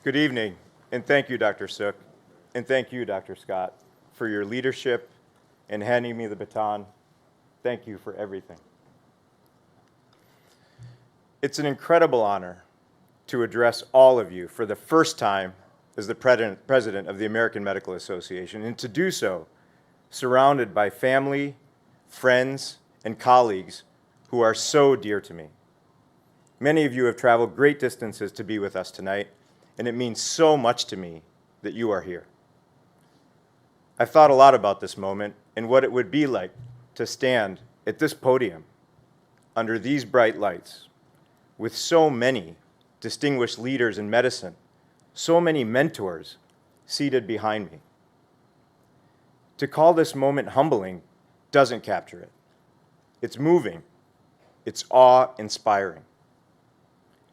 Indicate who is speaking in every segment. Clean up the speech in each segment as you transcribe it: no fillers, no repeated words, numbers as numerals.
Speaker 1: Good evening, and thank you, Dr. Sook, and thank you, Dr. Scott, for your leadership and handing me the baton. Thank you for everything. It's an incredible honor to address all of you for the first time as the president of the American Medical Association, and to do so surrounded by family, friends, and colleagues who are so dear to me. Many of you have traveled great distances to be with us tonight, and it means so much to me that you are here. I've thought a lot about this moment and what it would be like to stand at this podium under these bright lights with so many distinguished leaders in medicine, so many mentors seated behind me. To call this moment humbling doesn't capture it. It's moving. It's awe-inspiring.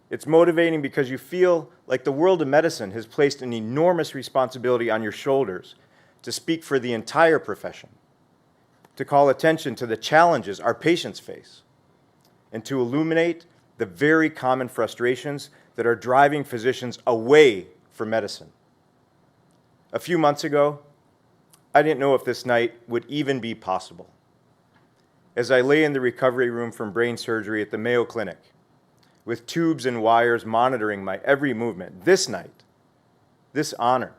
Speaker 1: It's motivating because you feel like the world of medicine has placed an enormous responsibility on your shoulders to speak for the entire profession, to call attention to the challenges our patients face, and to illuminate the very common frustrations that are driving physicians away from medicine. A few months ago, I didn't know if this night would even be possible. As I lay in the recovery room from brain surgery at the Mayo Clinic, with tubes and wires monitoring my every movement, this night, this honor,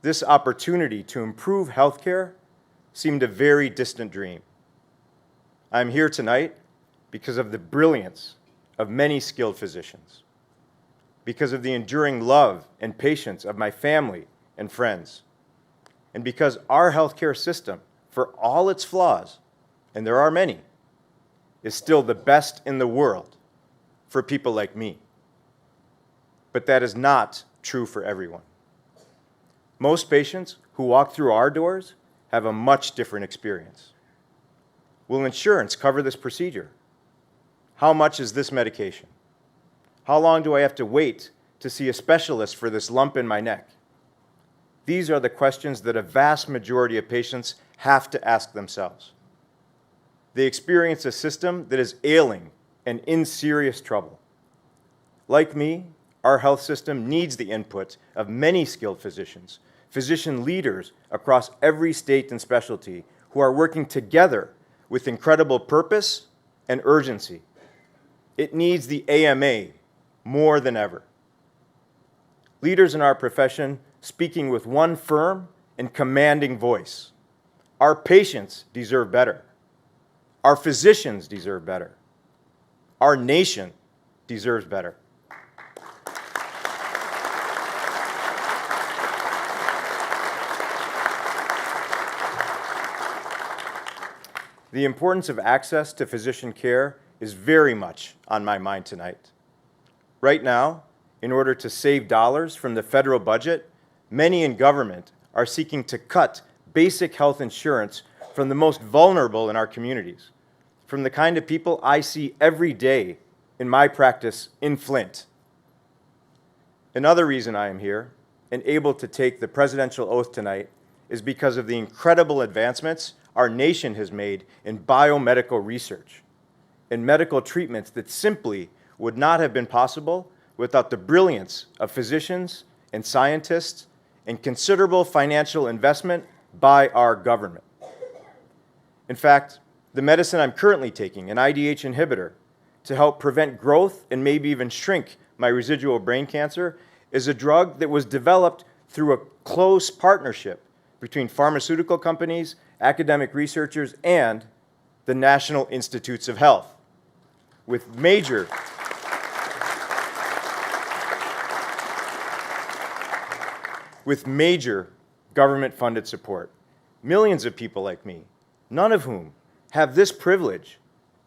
Speaker 1: this opportunity to improve healthcare seemed a very distant dream. I'm here tonight because of the brilliance of many skilled physicians, because of the enduring love and patience of my family and friends, and because our healthcare system, for all its flaws, and there are many, is still the best in the world for people like me. But that is not true for everyone. Most patients who walk through our doors have a much different experience. Will insurance cover this procedure? How much is this medication? How long do I have to wait to see a specialist for this lump in my neck? These are the questions that a vast majority of patients have to ask themselves. They experience a system that is ailing and in serious trouble. Like me, our health system needs the input of many skilled physicians, physician leaders across every state and specialty who are working together with incredible purpose and urgency. It needs the AMA more than ever. Leaders in our profession speaking with one firm and commanding voice. Our patients deserve better. Our physicians deserve better. Our nation deserves better. The importance of access to physician care is very much on my mind tonight. Right now, in order to save dollars from the federal budget, many in government are seeking to cut basic health insurance from the most vulnerable in our communities, from the kind of people I see every day in my practice in Flint. Another reason I am here and able to take the presidential oath tonight is because of the incredible advancements our nation has made in biomedical research and medical treatments that simply would not have been possible without the brilliance of physicians and scientists and considerable financial investment by our government. In fact, the medicine I'm currently taking, an IDH inhibitor, to help prevent growth and maybe even shrink my residual brain cancer, is a drug that was developed through a close partnership between pharmaceutical companies, academic researchers, and the National Institutes of Health, with major government-funded support. Millions of people like me, none of whom have this privilege,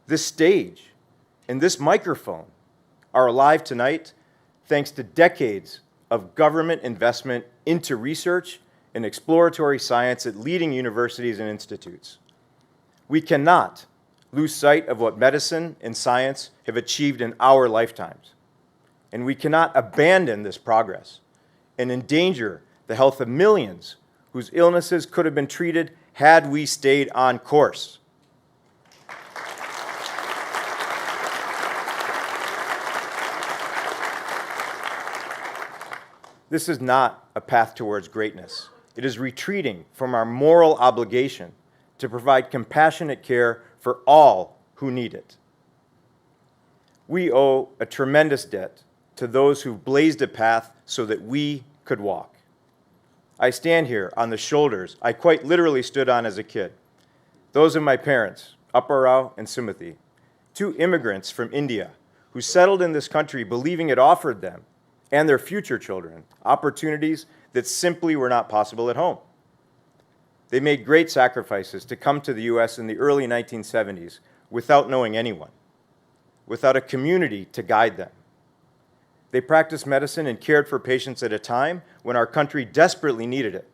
Speaker 1: this stage, and this microphone, are alive tonight thanks to decades of government investment into research and exploratory science at leading universities and institutes. We cannot lose sight of what medicine and science have achieved in our lifetimes. And we cannot abandon this progress and endanger the health of millions whose illnesses could have been treated had we stayed on course. This is not a path towards greatness. It is retreating from our moral obligation to provide compassionate care for all who need it. We owe a tremendous debt to those who blazed a path so that we could walk. I stand here on the shoulders I quite literally stood on as a kid. Those of my parents, Apparao and Sumati, two immigrants from India who settled in this country believing it offered them and their future children opportunities that simply were not possible at home. They made great sacrifices to come to the US in the early 1970s without knowing anyone, without a community to guide them. They practiced medicine and cared for patients at a time when our country desperately needed it.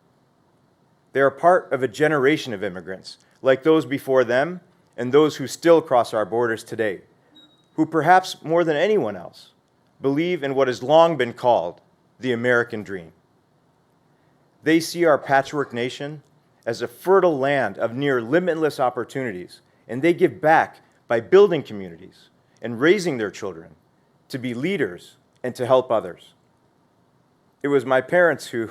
Speaker 1: They are part of a generation of immigrants, like those before them and those who still cross our borders today, who perhaps more than anyone else believe in what has long been called the American dream. They see our patchwork nation as a fertile land of near limitless opportunities, and they give back by building communities and raising their children to be leaders and to help others. It was my parents who,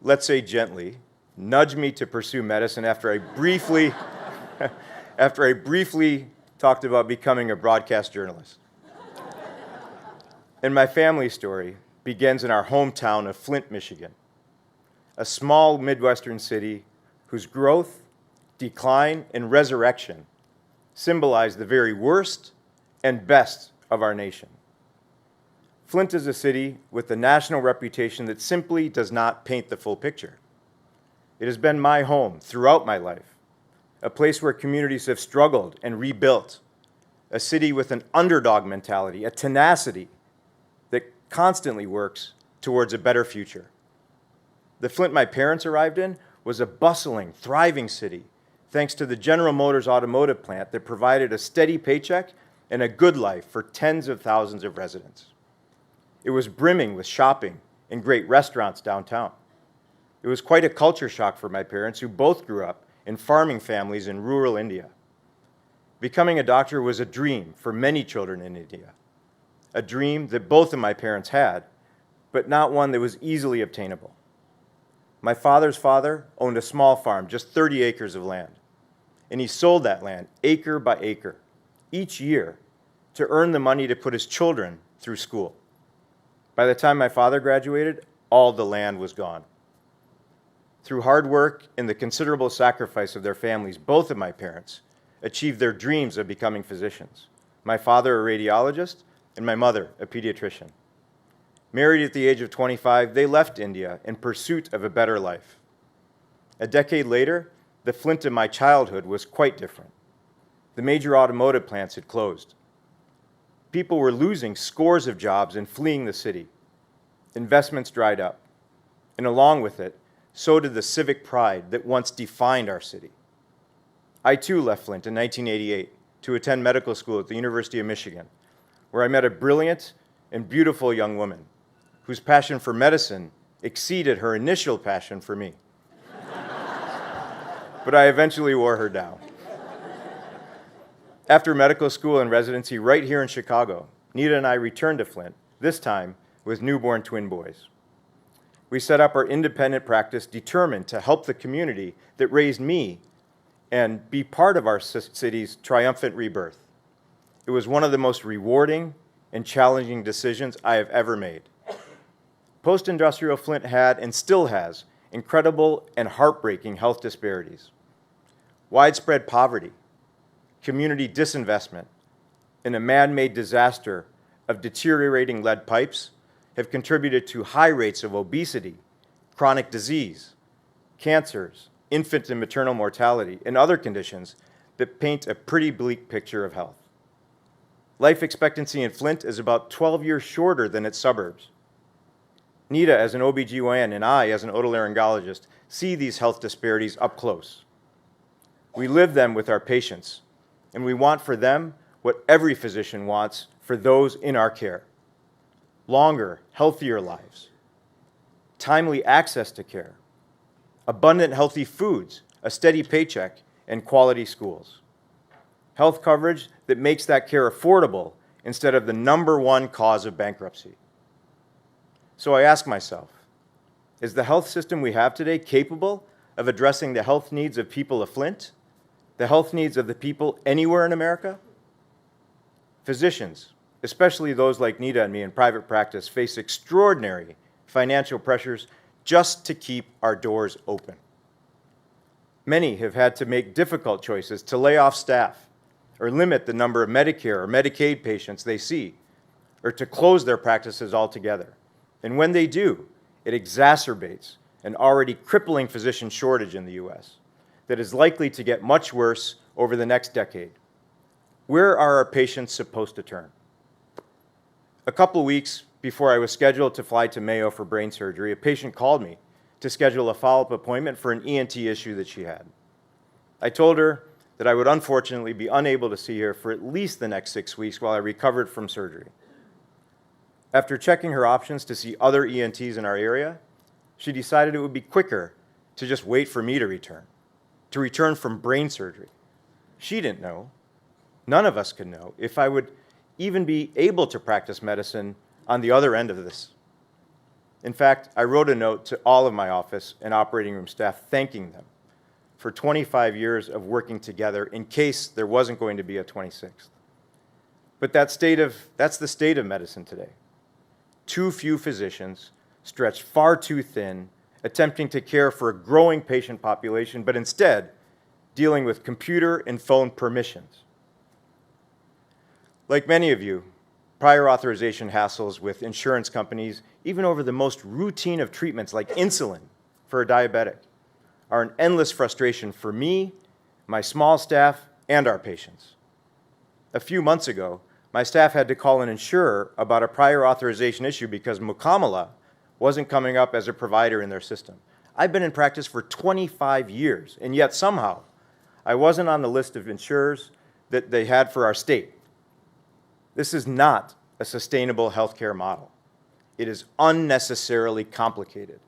Speaker 1: let's say gently, nudged me to pursue medicine after I briefly talked about becoming a broadcast journalist. And my family story begins in our hometown of Flint, Michigan, a small Midwestern city whose growth, decline, and resurrection symbolize the very worst and best of our nation. Flint is a city with a national reputation that simply does not paint the full picture. It has been my home throughout my life, a place where communities have struggled and rebuilt, a city with an underdog mentality, a tenacity that constantly works towards a better future. The Flint my parents arrived in was a bustling, thriving city, thanks to the General Motors automotive plant that provided a steady paycheck and a good life for tens of thousands of residents. It was brimming with shopping and great restaurants downtown. It was quite a culture shock for my parents, who both grew up in farming families in rural India. Becoming a doctor was a dream for many children in India, a dream that both of my parents had, but not one that was easily obtainable. My father's father owned a small farm, just 30 acres of land, and he sold that land acre by acre each year to earn the money to put his children through school. By the time my father graduated, all the land was gone. Through hard work and the considerable sacrifice of their families, both of my parents achieved their dreams of becoming physicians. My father, a radiologist, and my mother, a pediatrician. Married at the age of 25, they left India in pursuit of a better life. A decade later, the Flint of my childhood was quite different. The major automotive plants had closed. People were losing scores of jobs and fleeing the city. Investments dried up, and along with it, so did the civic pride that once defined our city. I too left Flint in 1988 to attend medical school at the University of Michigan, where I met a brilliant and beautiful young woman whose passion for medicine exceeded her initial passion for me. But I eventually wore her down. After medical school and residency right here in Chicago, Nita and I returned to Flint, this time with newborn twin boys. We set up our independent practice determined to help the community that raised me and be part of our city's triumphant rebirth. It was one of the most rewarding and challenging decisions I have ever made. Post-industrial Flint had and still has incredible and heartbreaking health disparities. Widespread poverty, community disinvestment, and a man-made disaster of deteriorating lead pipes have contributed to high rates of obesity, chronic disease, cancers, infant and maternal mortality, and other conditions that paint a pretty bleak picture of health. Life expectancy in Flint is about 12 years shorter than its suburbs. Nita, as an OBGYN, and I, as an otolaryngologist, see these health disparities up close. We live them with our patients, and we want for them what every physician wants for those in our care: longer, healthier lives, timely access to care, abundant healthy foods, a steady paycheck, and quality schools. Health coverage that makes that care affordable instead of the #1 cause of bankruptcy. So I ask myself, is the health system we have today capable of addressing the health needs of people of Flint, the health needs of the people anywhere in America? Physicians, especially those like Nita and me in private practice, face extraordinary financial pressures just to keep our doors open. Many have had to make difficult choices to lay off staff or limit the number of Medicare or Medicaid patients they see, or to close their practices altogether. And when they do, it exacerbates an already crippling physician shortage in the US that is likely to get much worse over the next decade. Where are our patients supposed to turn? A couple weeks before I was scheduled to fly to Mayo for brain surgery, a patient called me to schedule a follow-up appointment for an ENT issue that she had. I told her that I would unfortunately be unable to see her for at least the next 6 weeks while I recovered from surgery. After checking her options to see other ENTs in our area, she decided it would be quicker to just wait for me to return from brain surgery. She didn't know, none of us could know, if I would even be able to practice medicine on the other end of this. In fact, I wrote a note to all of my office and operating room staff thanking them for 25 years of working together in case there wasn't going to be a 26th. But that's the state of medicine today. Too few physicians, stretched far too thin, attempting to care for a growing patient population, but instead dealing with computer and phone permissions. Like many of you, prior authorization hassles with insurance companies, even over the most routine of treatments like insulin for a diabetic, are an endless frustration for me, my small staff, and our patients. A few months ago, my staff had to call an insurer about a prior authorization issue because Mukkamala wasn't coming up as a provider in their system. I've been in practice for 25 years, and yet somehow I wasn't on the list of insurers that they had for our state. This is not a sustainable healthcare model. It is unnecessarily complicated.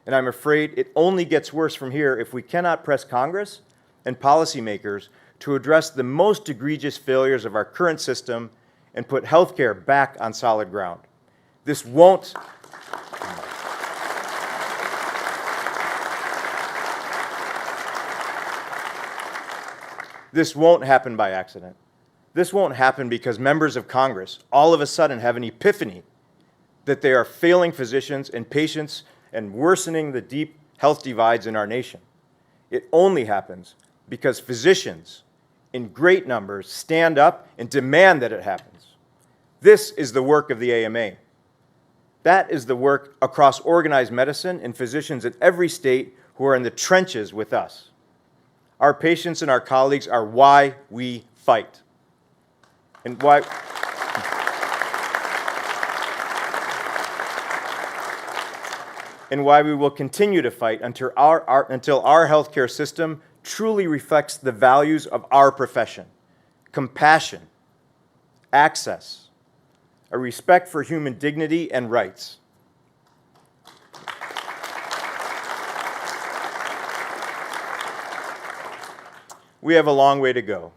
Speaker 1: And I'm afraid it only gets worse from here if we cannot press Congress and policymakers to address the most egregious failures of our current system and put healthcare back on solid ground. This won't happen by accident. This won't happen because members of Congress all of a sudden have an epiphany that they are failing physicians and patients and worsening the deep health divides in our nation. It only happens because physicians in great numbers stand up and demand that it happens. This is the work of the AMA. That is the work across organized medicine and physicians at every state who are in the trenches with us. Our patients and our colleagues are why we fight. And why we will continue to fight until our healthcare system truly reflects the values of our profession: compassion, access, a respect for human dignity and rights. We have a long way to go,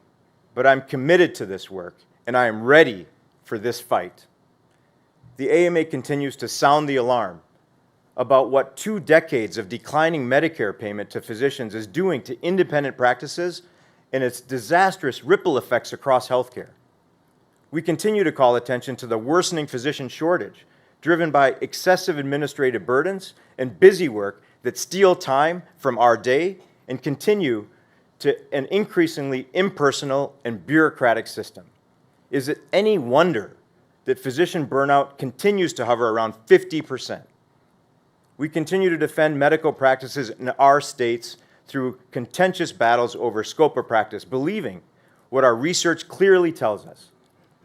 Speaker 1: but I'm committed to this work, and I am ready for this fight. The AMA continues to sound the alarm about what 2 decades of declining Medicare payment to physicians is doing to independent practices and its disastrous ripple effects across healthcare. We continue to call attention to the worsening physician shortage, driven by excessive administrative burdens and busy work that steal time from our day and continue to an increasingly impersonal and bureaucratic system. Is it any wonder that physician burnout continues to hover around 50%? We continue to defend medical practices in our states through contentious battles over scope of practice, believing what our research clearly tells us,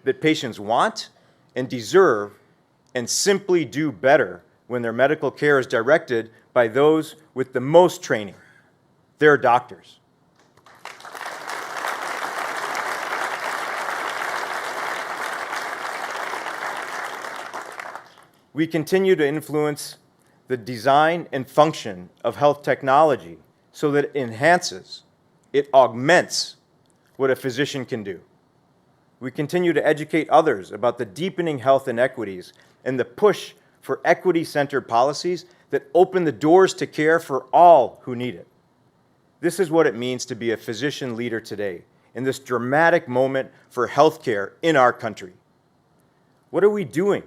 Speaker 1: that patients want and deserve and simply do better when their medical care is directed by those with the most training, their doctors. We continue to influence the design and function of health technology so that it enhances, it augments what a physician can do. We continue to educate others about the deepening health inequities and the push for equity-centered policies that open the doors to care for all who need it. This is what it means to be a physician leader today, in this dramatic moment for healthcare in our country. What are we doing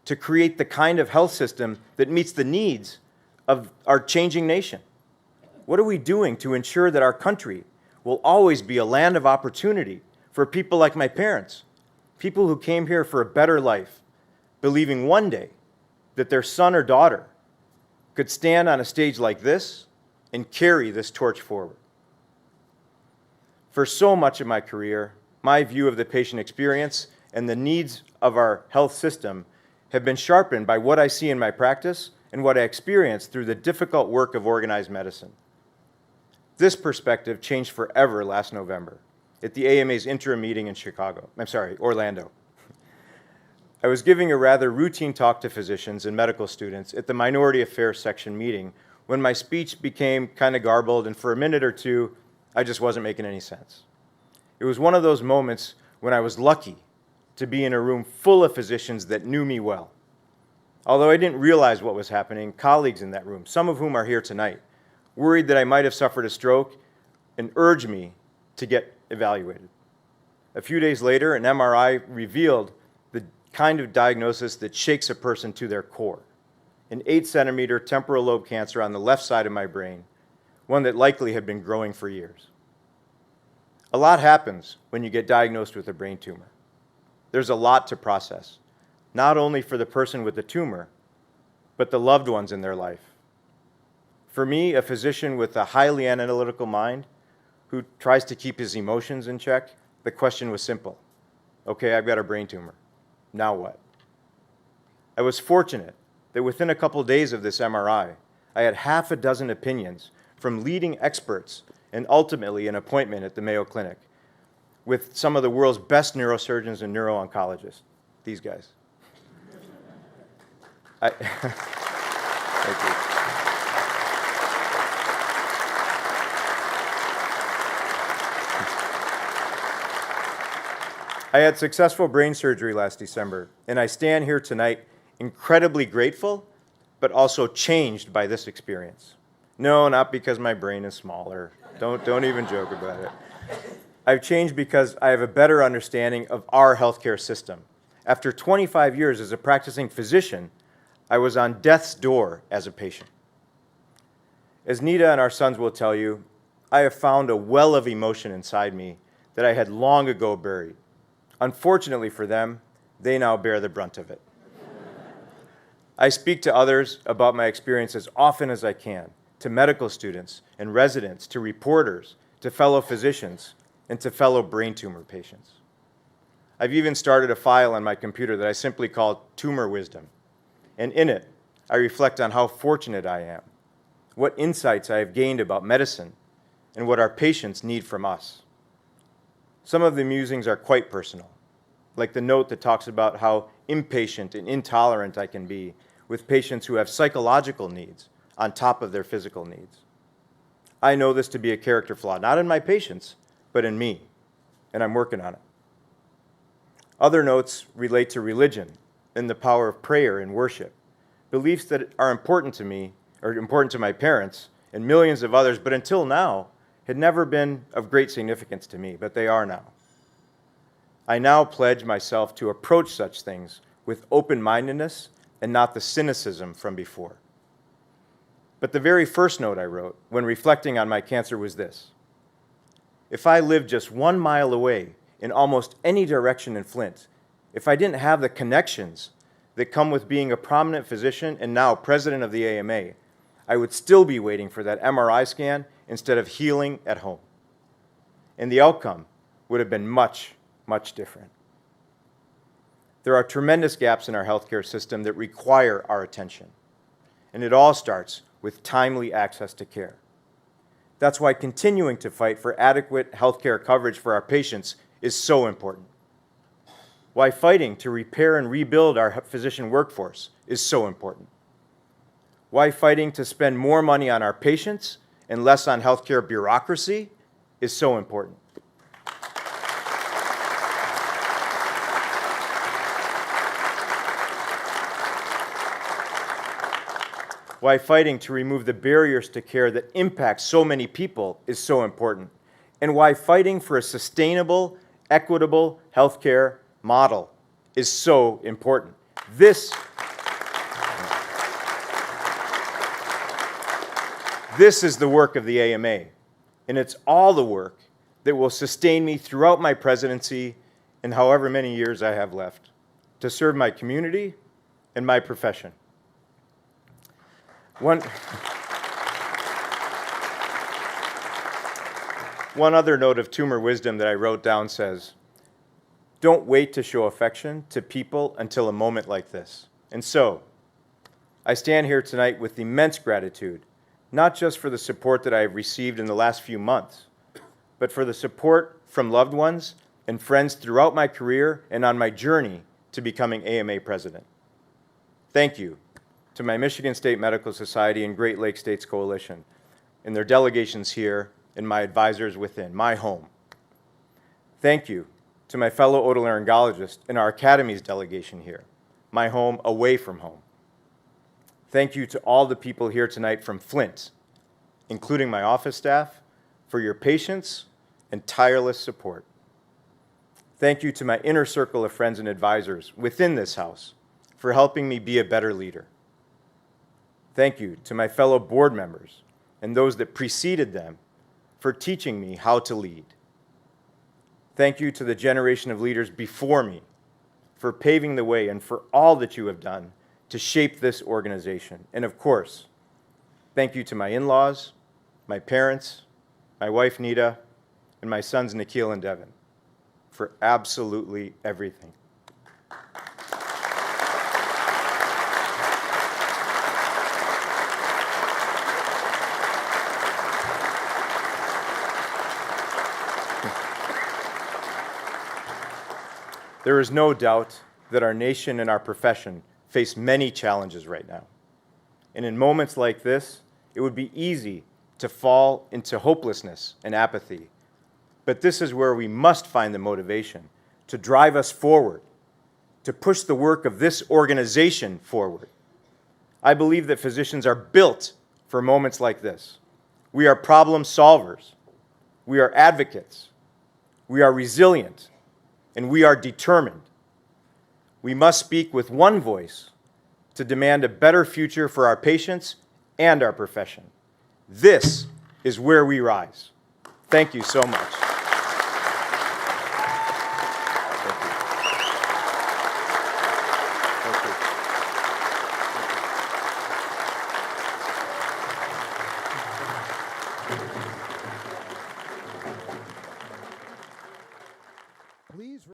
Speaker 1: to create the kind of health system that meets the needs of our changing nation? What are we doing to ensure that our country will always be a land of opportunity for people like my parents, people who came here for a better life, believing one day that their son or daughter could stand on a stage like this and carry this torch forward? For so much of my career, my view of the patient experience and the needs of our health system have been sharpened by what I see in my practice and what I experience through the difficult work of organized medicine. This perspective changed forever last November at the AMA's interim meeting in Orlando. I was giving a rather routine talk to physicians and medical students at the Minority Affairs section meeting when my speech became kind of garbled, and for a minute or two, I just wasn't making any sense. It was one of those moments when I was lucky to be in a room full of physicians that knew me well. Although I didn't realize what was happening, colleagues in that room, some of whom are here tonight, worried that I might have suffered a stroke and urged me to get evaluated. A few days later, an MRI revealed the kind of diagnosis that shakes a person to their core: an 8-centimeter temporal lobe cancer on the left side of my brain, one that likely had been growing for years. A lot happens when you get diagnosed with a brain tumor. There's a lot to process, not only for the person with the tumor, but the loved ones in their life. For me, a physician with a highly analytical mind who tries to keep his emotions in check, the question was simple. Okay, I've got a brain tumor. Now what? I was fortunate that within a couple days of this MRI, I had half a dozen opinions from leading experts and ultimately an appointment at the Mayo Clinic with some of the world's best neurosurgeons and neuro-oncologists, these guys. Thank you. I had successful brain surgery last December, and I stand here tonight incredibly grateful, but also changed by this experience. No, not because my brain is smaller. Don't even joke about it. I've changed because I have a better understanding of our healthcare system. After 25 years as a practicing physician, I was on death's door as a patient. As Nita and our sons will tell you, I have found a well of emotion inside me that I had long ago buried. Unfortunately for them, they now bear the brunt of it. I speak to others about my experience as often as I can, to medical students and residents, to reporters, to fellow physicians, and to fellow brain tumor patients. I've even started a file on my computer that I simply call Tumor Wisdom, and in it, I reflect on how fortunate I am, what insights I have gained about medicine, and what our patients need from us. Some of the musings are quite personal, like the note that talks about how impatient and intolerant I can be with patients who have psychological needs on top of their physical needs. I know this to be a character flaw, not in my patients, but in me, and I'm working on it. Other notes relate to religion and the power of prayer and worship, beliefs that are important to me, or important to my parents and millions of others, but until now, had never been of great significance to me, but they are now. I now pledge myself to approach such things with open-mindedness and not the cynicism from before. But the very first note I wrote when reflecting on my cancer was this: if I lived just 1 mile away in almost any direction in Flint, if I didn't have the connections that come with being a prominent physician and now president of the AMA, I would still be waiting for that MRI scan instead of healing at home. And the outcome would have been much, much different. There are tremendous gaps in our healthcare system that require our attention. And it all starts with timely access to care. That's why continuing to fight for adequate healthcare coverage for our patients is so important. Why fighting to repair and rebuild our physician workforce is so important. Why fighting to spend more money on our patients and less on healthcare bureaucracy is so important. why fighting to remove the barriers to care that impact so many people is so important, and why fighting for a sustainable, equitable healthcare model is so important. This is the work of the AMA, and it's all the work that will sustain me throughout my presidency and however many years I have left to serve my community and my profession. One other note of tumor wisdom that I wrote down says, don't wait to show affection to people until a moment like this. And so, I stand here tonight with immense gratitude, not just for the support that I have received in the last few months, but for the support from loved ones and friends throughout my career and on my journey to becoming AMA president. Thank you to my Michigan State Medical Society and Great Lakes States Coalition and their delegations here and my advisors within my home. Thank you to my fellow otolaryngologists and our Academy's delegation here, my home away from home. Thank you to all the people here tonight from Flint, including my office staff, for your patience and tireless support. Thank you to my inner circle of friends and advisors within this House for helping me be a better leader. Thank you to my fellow board members and those that preceded them for teaching me how to lead. Thank you to the generation of leaders before me for paving the way and for all that you have done to shape this organization. And of course, thank you to my in-laws, my parents, my wife Nita, and my sons Nikhil and Devin for absolutely everything. There is no doubt that our nation and our profession face many challenges right now. And in moments like this, it would be easy to fall into hopelessness and apathy. But this is where we must find the motivation to drive us forward, to push the work of this organization forward. I believe that physicians are built for moments like this. We are problem solvers. We are advocates. We are resilient. And we are determined. We must speak with one voice to demand a better future for our patients and our profession. This is where we rise. Thank you so much.
Speaker 2: Please